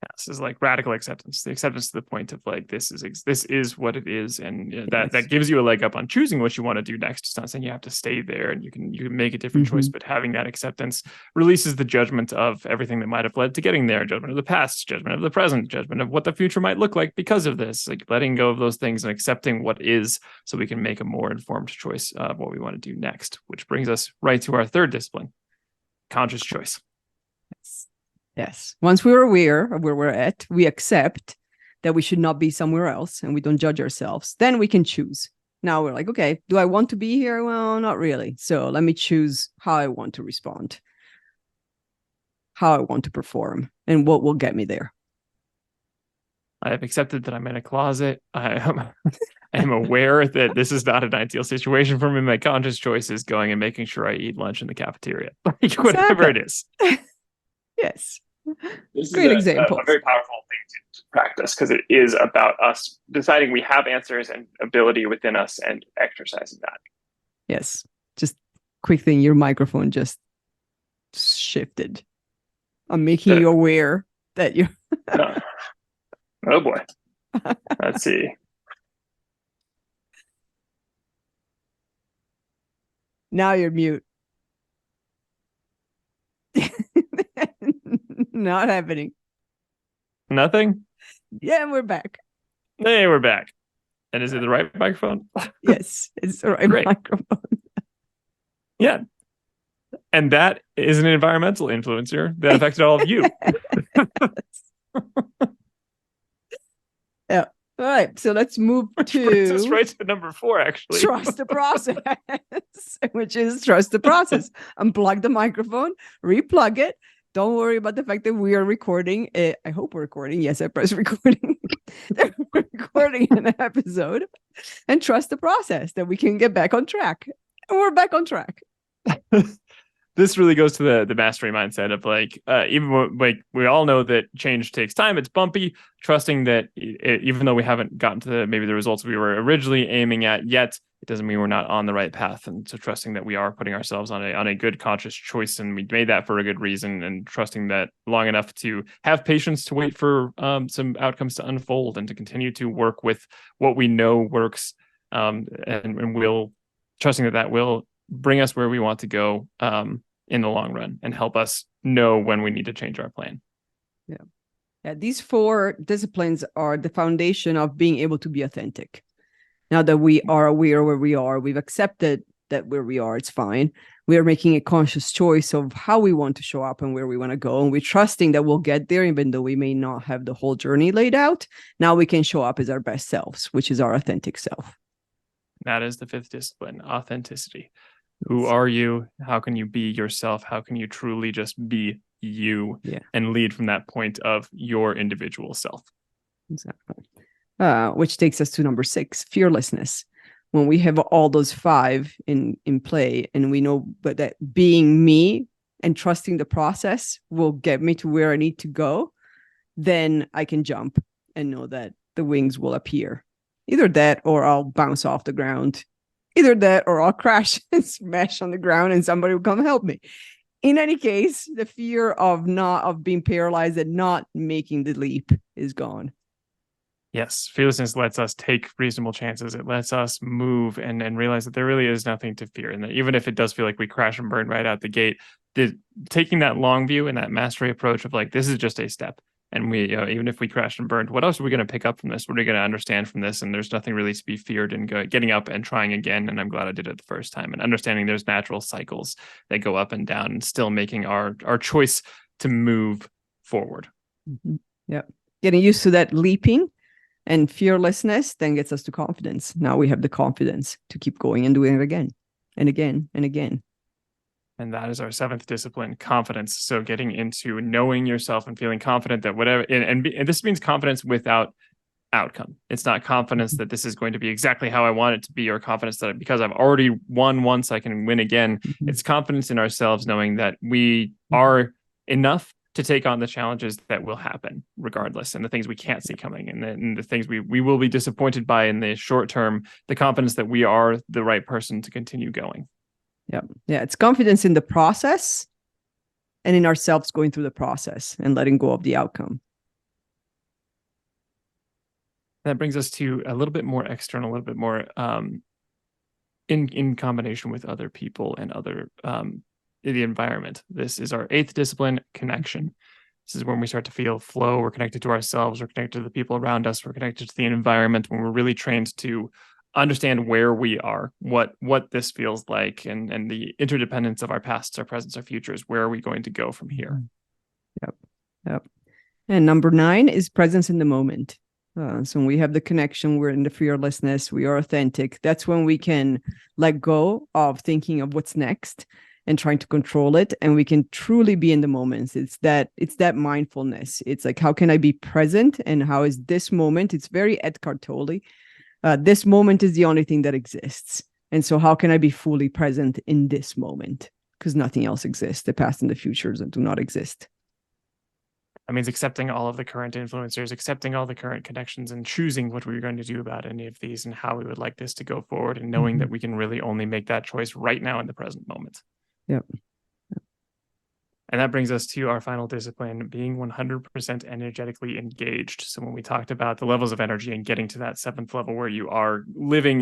Yeah, this is like radical acceptance, the acceptance to the point of this is what it is, and that gives you a leg up on choosing what you want to do next. It's not saying you have to stay there, and you can make a different choice, but having that acceptance releases the judgment of everything that might have led to getting there, judgment of the past, judgment of the present, judgment of what the future might look like because of this. Like letting go of those things and accepting what is, so we can make a more informed choice of what we want to do next. Which brings us right to our third discipline, conscious choice. Yes. Once we're aware of where we're at, we accept that we should not be somewhere else and we don't judge ourselves. Then we can choose. Now we're like, okay, do I want to be here? Well, not really. So let me choose how I want to respond, how I want to perform, and what will get me there. I have accepted that I'm in a closet. I am aware that this is not an ideal situation for me. My conscious choice is going and making sure I eat lunch in the cafeteria, whatever it is. Yes. This Great is examples. a very powerful thing to practice because it is about us deciding we have answers and ability within us and exercising that. Yes. Just quick thing, your microphone just shifted. I'm making you aware that you Oh boy. Let's see. Now you're mute. Not happening. Nothing? Yeah, we're back. Hey, we're back. And is it the right microphone? Yes, it's the right Great. microphone. Yeah. And that is an environmental influencer that affected all of you. Yeah. All right. So let's move Brings us to right to number 4, actually. trust the process, which is trust the process. Unplug the microphone, replug it. Don't worry about the fact that we are recording. I hope we're recording. Yes, I press recording. We're recording an episode, and trust the process that we can get back on track. And we're back on track. This really goes to the mastery mindset of we all know that change takes time. It's bumpy. Trusting that even though we haven't gotten to maybe the results we were originally aiming at yet, it doesn't mean we're not on the right path. And so trusting that we are putting ourselves on a good conscious choice, and we made that for a good reason, and trusting that long enough to have patience to wait for some outcomes to unfold and to continue to work with what we know works, and will trusting that will bring us where we want to go in the long run and help us know when we need to change our plan. Yeah, these 4 disciplines are the foundation of being able to be authentic. Now that we are aware where we are, we've accepted that where we are, it's fine. We are making a conscious choice of how we want to show up and where we want to go. And we're trusting that we'll get there, even though we may not have the whole journey laid out. Now we can show up as our best selves, which is our authentic self. That is the 5th discipline, authenticity. Who are you? How can you be yourself? How can you truly just be you and lead from that point of your individual self? Exactly. Which takes us to number 6, fearlessness. When we have all those 5 in play, and we know that being me and trusting the process will get me to where I need to go, then I can jump and know that the wings will appear. Either that or I'll bounce off the ground. Either that or I'll crash and smash on the ground and somebody will come help me. In any case, the fear of being paralyzed and not making the leap is gone. Yes, fearlessness lets us take reasonable chances. It lets us move and realize that there really is nothing to fear. And that even if it does feel like we crash and burn right out the gate, taking that long view and that mastery approach of this is just a step. And we, even if we crashed and burned, what else are we going to pick up from this? What are we going to understand from this? And there's nothing really to be feared in getting up and trying again. And I'm glad I did it the first time, and understanding there's natural cycles that go up and down, and still making our choice to move forward. Mm-hmm. Yeah. Getting used to that leaping and fearlessness then gets us to confidence. Now we have the confidence to keep going and doing it again and again and again. And that is our 7th discipline, confidence. So getting into knowing yourself and feeling confident that whatever, and this means confidence without outcome. It's not confidence that this is going to be exactly how I want it to be, or confidence that because I've already won once, I can win again. Mm-hmm. It's confidence in ourselves, knowing that we are enough to take on the challenges that will happen regardless, and the things we can't see coming, and the things we will be disappointed by in the short term, the confidence that we are the right person to continue going. Yeah. It's confidence in the process and in ourselves going through the process and letting go of the outcome. That brings us to a little bit more external, a little bit more in combination with other people and other the environment. This is our 8th discipline, connection. This is when we start to feel flow. We're connected to ourselves. We're connected to the people around us. We're connected to the environment, when we're really trained to understand where we are, what this feels like, and the interdependence of our pasts, our presents, our futures. Where are we going to go from here? Yep. And number 9 is presence in the moment. So when we have the connection, we're in the fearlessness, we are authentic. That's when we can let go of thinking of what's next and trying to control it, and we can truly be in the moments. It's that mindfulness. It's like, how can I be present, and how is this moment? It's very Eckhart Tolle. This moment is the only thing that exists. And so how can I be fully present in this moment? Because nothing else exists. The past and the futures do not exist. That means accepting all of the current influencers, accepting all the current connections, and choosing what we're going to do about any of these and how we would like this to go forward, and knowing that we can really only make that choice right now in the present moment. Yep. And that brings us to our final discipline, being 100% energetically engaged. So when we talked about the levels of energy and getting to that 7th level where you are living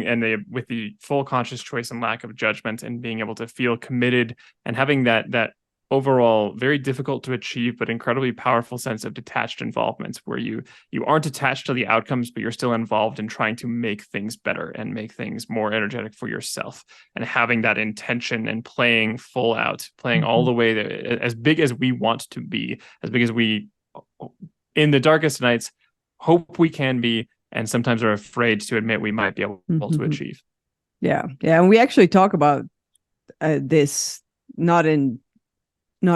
with the full conscious choice and lack of judgment, and being able to feel committed and having that overall very difficult to achieve but incredibly powerful sense of detached involvement, where you aren't attached to the outcomes, but you're still involved in trying to make things better and make things more energetic for yourself, and having that intention and playing full out, playing all the way as big as we want to be, as big as we in the darkest nights hope we can be, and sometimes are afraid to admit we might be able to achieve. Yeah. And we actually talk about this not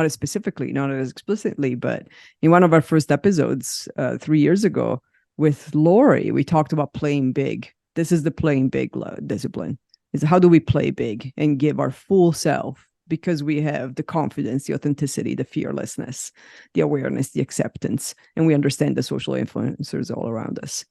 as specifically, not as explicitly, but in one of our first episodes 3 years ago with Lori, we talked about playing big. This is the playing big discipline. Is how do we play big and give our full self, because we have the confidence, the authenticity, the fearlessness, the awareness, the acceptance, and we understand the social influencers all around us.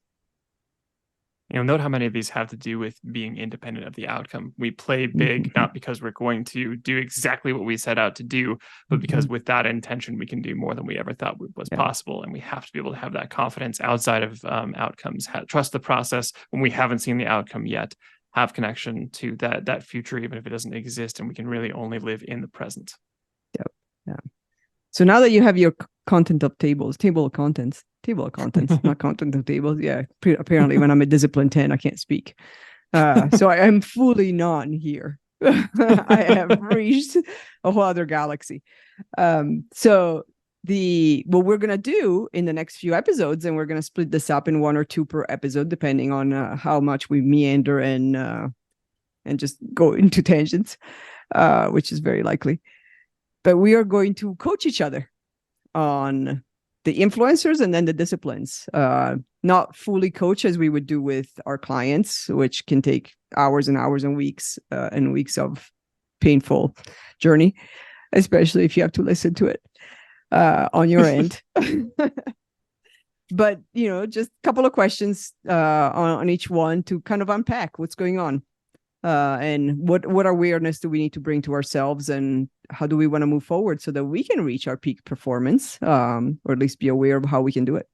Note how many of these have to do with being independent of the outcome. We play big, not because we're going to do exactly what we set out to do, but because with that intention, we can do more than we ever thought was possible. And we have to be able to have that confidence outside of outcomes, trust the process when we haven't seen the outcome yet, have connection to that future, even if it doesn't exist, and we can really only live in the present. Yep. Yeah. So now that you have your content of tables, table of contents, not content of tables. Yeah. Apparently when I'm at discipline 10, I can't speak. So I am fully non here. I have reached a whole other galaxy. So what we're going to do in the next few episodes, and we're going to split this up in 1 or 2 per episode, depending on how much we meander and just go into tangents, which is very likely. But we are going to coach each other on the influencers and then the disciplines, not fully coach as we would do with our clients, which can take hours and hours and weeks of painful journey, especially if you have to listen to it on your end. But, just a couple of questions on each one to kind of unpack what's going on. And what awareness do we need to bring to ourselves, and how do we want to move forward so that we can reach our peak performance, or at least be aware of how we can do it.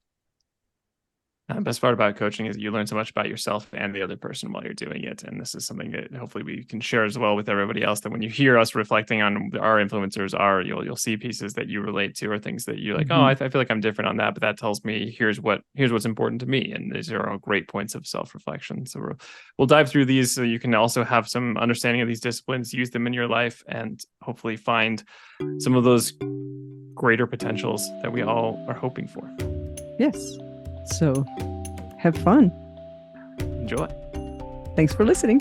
The best part about coaching is you learn so much about yourself and the other person while you're doing it. And this is something that hopefully we can share as well with everybody else, that when you hear us reflecting on our influencers you'll see pieces that you relate to, or things that you're like, oh, I feel like I'm different on that, but that tells me here's what's important to me. And these are all great points of self-reflection. So we'll dive through these so you can also have some understanding of these disciplines, use them in your life, and hopefully find some of those greater potentials that we all are hoping for. Yes. So have fun. Enjoy. Thanks for listening.